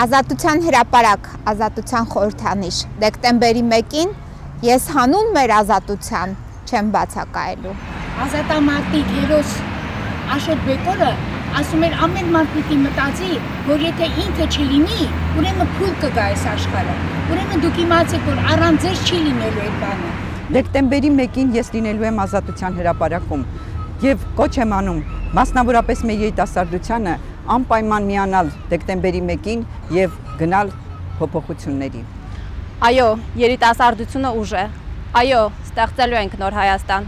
Ազատության հրապարակ, ազատության խորհրդանիշ, դեկտեմբերի 1-ին ես հանուն մեր ազատության չեմ բացակայելու։ Ազատամարտիկ հերոս Աշոտ Բեկորը ասում էր ամեն մարդ պիտի մտածի, որ եթե ինքը չլինի, ուրեմն փուլ կգա այս աշխարհը։ Ուրեմն դուք իմացեք, որ առանց ձեզ չի լինելու այդ բանը։ Դեկտեմբերի 1-ին ես լինելու եմ ազատության հրապարակում եւ կոչ եմ անում մասնավորապես մեր երիտասարդությանը անպայման միանալ դեկտեմբերի 1-ին եւ գնալ փոփոխությունների։ Այո, երիտասարդությունը ուժ է։ Այո, ստեղծելու ենք նոր Հայաստան։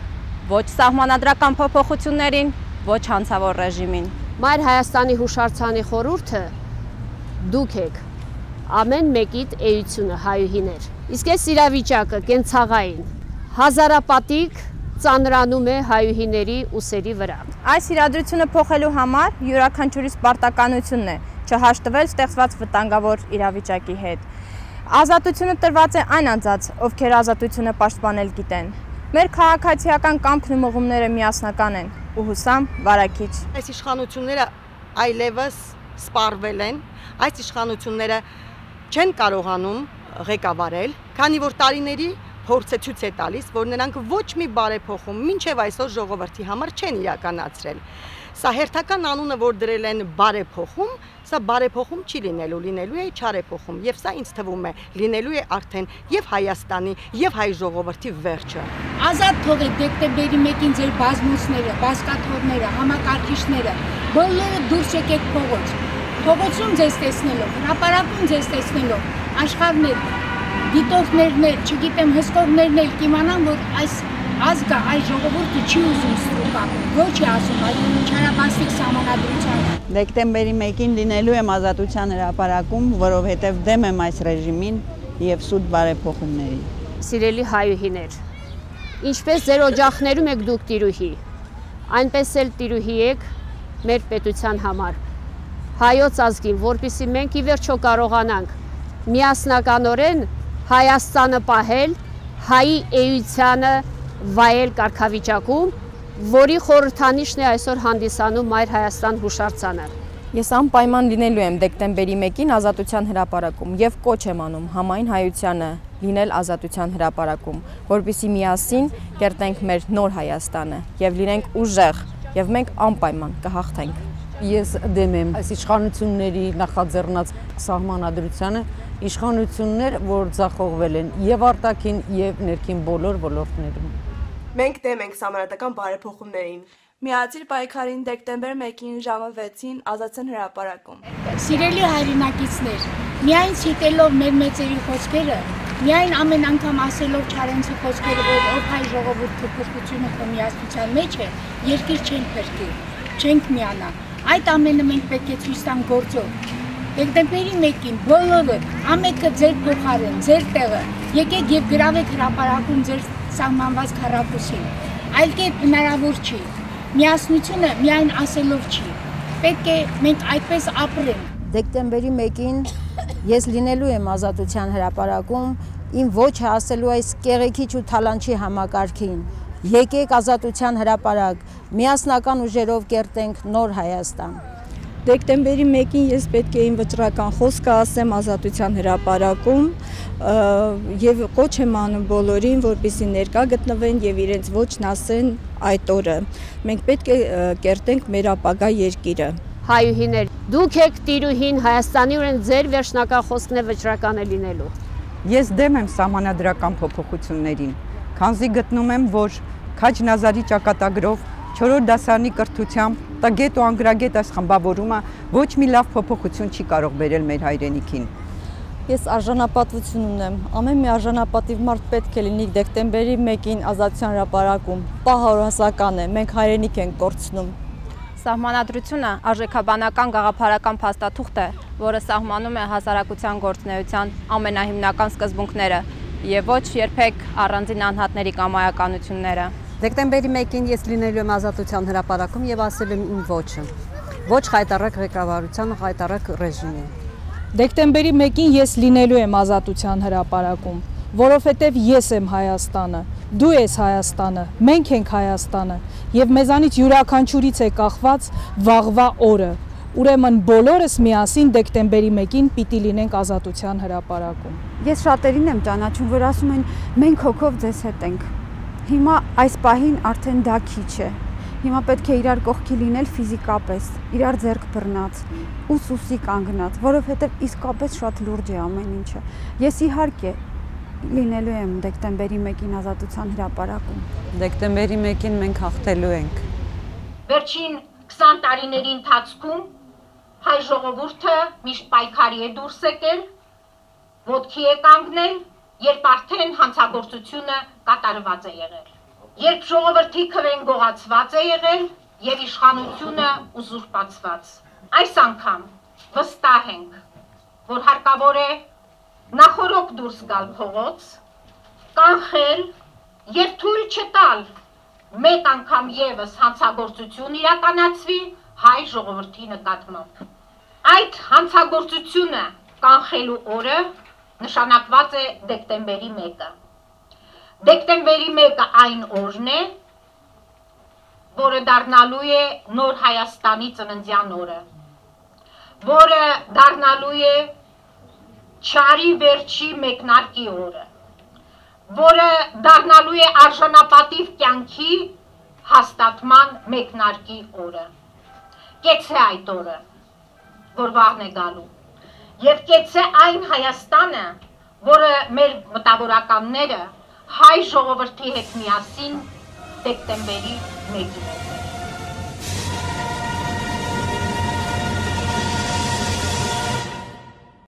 Ոչ սահմանադրական փոփոխություններին, ոչ հանցավոր ռեժիմին։ Մայր Հայաստանի հուշարձանի խորհուրդը դուք եք։ Ամեն մեկիդ էությունը հայուհիներ։ Իսկ այս իրավիճակը կենցաղային հազարապատիկ ծանրանում է հայուհիների ուսերի վրա։ Այս իրադրությունը փոխելու համար յուրաքանչյուրիս պարտականությունն է չհաշտվել ստեղծված վտանգավոր իրավիճակի հետ։ Ազատությունը տրված է այն անձանց, ովքեր ազատությունը պաշտպանել գիտեն։ Մեր քաղաքացիական կամքն ու մղումները միասնական են ու հուսամ վարակիչ։ Այս իշխանությունները այլևս սպառվել են, այս իշխանությունները չեն կարողանում ղեկավարել, քանի որ տարիների փորձը ցույց է տալիս, որ նրանք ոչ մի բարեփոխում մինչև այսօր ժողովրդի համար չեն իրականացրել։ Սա հերթական անունը, որ դրել են բարեփոխում, սա բարեփոխում չի լինելու, լինելու է չարեփոխում, եւ սա ինձ թվում է լինելու է արդեն եւ Հայաստանի եւ հայ ժողովրդի վերջը։ Ազատ թողեք դեկտեմբերի 1-ին ձեր բազմոցները, բազկաթոռները, համակարգիչները, բոլորը դուրս եկեք փողոց։ Փողոցում ձեզ տեսնելով, հրապարակում ձեզ տեսնելով, աշխարհներ դիտողներն էլ, չգիտեմ, հսկողներն էլ կիմանան, որ այս ազգը, այս ժողովուրդը չի ուզում ստրուկ ապրել, ոչ է ասում այդ չարաբաստիկ սահմանադրությանը։ Դեկտեմբերի 1-ին լինելու եմ ազատության հրապարակում, որովհետև դեմ եմ այս ռեժիմին եւ սուտ բարեփոխումներին։ Սիրելի հայուհիներ, ինչպես ձեր օջախներում եք դուք տիրուհի, այնպես էլ տիրուհի եք մեր պետության համար, հայոց ազգին, որպեսզի մենք ի վերջո կարողանանք միասնականորեն Հայաստանը պահել, հայի էությանը վայել կարգավիճակում, որի խորհրդանիշն է այսօր հանդիսանում Մայր Հայաստան հուշարձանը։ Ես անպայման լինելու եմ դեկտեմբերի 1-ին ազատության հրապարակում եւ կոչ եմ անում համայն հայությանը լինել ազատության հրապարակում, որպեսզի միասին կերտենք մեր նոր Հայաստանը եւ լինենք ուժեղ եւ մենք անպայման կհաղթենք։ Ես դեմ եմ այս իշխանությունների նախաձեռնած սահմանադրությանը, իշխանություններ, որ ձախողվել են եւ արտաքին եւ ներքին բոլոր ոլորտներում։ Մենք դեմ ենք սահմանադրական բարեփոխումներին։ Միացիր պայքարին դեկտեմբեր 1-ին ժամը 6-ին ազատության հրապարակում։ Սիրելի հայրենակիցներ, միայն ցիտելով մեր մեծերի խոսքերը, միայն ամեն անգամ ասելով Չարենցի խոսքերը, որ ով հայ ժողովուրդը փրկությունը միասնության մեջ է, երկիր չենք փրկի, չենք միանա։ Այդ ամենը մենք պետք է ցույց տանք գործով։ Դեկտեմբերի 1-ին բոլորը ամենքը ձեր փոխարեն, ձեր տեղը, եկեք եւ գրավեք հրապարակում ձեր սահմանված քառակուսին։ Այլ կերպ հնարավոր չի։ Միասնությունը միայն ասելով չի։ Պետք է մենք այդպես ապրենք։ Դեկտեմբերի 1-ին ես լինելու եմ ազատության հրապարակում, իմ ոչը ասելու այս կեղեքիչ ու թալանչի համակարգին։ Եկեք ազատության հրապարակ, միասնական ուժերով կերտենք նոր Հայաստան։ Դեկտեմբերի 1-ին ես պետք է իմ վճռական խոսքը ասեմ ազատության հրապարակում եւ կոչ եմ անում բոլորին, որպեսզի ներկա գտնվեն եւ իրենց ոչն ասեն այդ օրը։ Մենք պետք է կերտենք մեր ապագա երկիրը։ Հայուհիներ, դուք եք տիրուհին Հայաստանի, ուրեմն ձեր վերջնական խոսքն է վճռականը լինելու։ Ես դեմ եմ սահմանադրական փոփոխություններին, քանզի գտնում եմ, որ Քաջ Նազարի ճակատագրով 4-րդ դասարանի կրթությամբ տգետ ու անգրագետ այս խմբավորումը ոչ մի լավ փոփոխություն չի կարող բերել մեր հայրենիքին։ Ես արժանապատվություն ունեմ, ամեն մի արժանապատիվ մարդ պետք է լինի դեկտեմբերի 1-ին ազատության հրապարակում, պահարոսական է, մենք հայրենիք ենք կորցնում։ Սահմանադրությունը արժեքաբանական գաղափարական փաստաթուղթ է, որը սահմանում է հասարակության գործունեության ամենահիմնական սկզբունքները եւ ոչ երբեք առանձին անհատների կամայականությունները։ Դեկտեմբերի 1-ին ես լինելու եմ ազատության հրապարակում եւ ասել եմ իմ ոչը։ Ոչ խայտարակ ղեկավարությանը, խայտարակ ռեժիմին։ Դեկտեմբերի 1-ին ես լինելու եմ ազատության հրապարակում, որովհետև ես եմ Հայաստանը, դու ես Հայաստանը, մենք ենք Հայաստանը եւ մեզանից յուրաքանչյուրից է կախված վաղվա օրը ուրեմն բոլորս միասին դեկտեմբերի 1-ին պիտի լինենք Ազատության հրապարակում։ Ես շատերին եմ ճանաչում, որ ասում են մենք հոգով ձեզ հետ ենք։ Հիմա այս պահին արդեն դա քիչ է։ Հիմա պետք է իրար կողքի լինել ֆիզիկապես, իրար ձեռք բռնած, ուսուսի կանգնած, որովհետև իսկապես շատ լուրջ է ամեն ինչը։ Ես իհարկե լինելու եմ դեկտեմբերի 1-ին Ազատության հրապարակում։ Դեկտեմբերի 1-ին մենք հաղթելու ենք։ Վերջին 20 տարիների ընթացքում հայ ժողովուրդը միշտ պայքարի է դուրս եկել, ոտքի է կանգնել, երբ արդեն հանցագործությունը կատարված է եղել, երբ ժողովրդի քվեն գողացված է եղել եւ իշխանությունը ուզուրպացված։ Այս անգամ վստահ ենք, որ հարկավոր է նախորոք դուրս գալ փողոց, կանխել եւ թույլ չտալ մեկ անգամ եւս հանցագործություն իրականացվի հայ ժողովրդի նկատմամբ։ Այդ հանցագործությունը կանխելու օրը նշանակված է դեկտեմբերի 1-ը։ Դեկտեմբերի 1-ը այն օրն է, որը դառնալու է նոր Հայաստանի ծննդյան օրը, որը դառնալու է չարի վերջի մեկնարկի օրը, որը դառնալու է արժանապատիվ կյանքի հաստատման մեկնարկի օրը։ Կեցե այդ օրը, որ վաղն է գալու, եւ կեցե այն Հայաստանը, որը մեր մտավորականները հայ ժողովրդի հետ միասին դեկտեմբերի 1-ին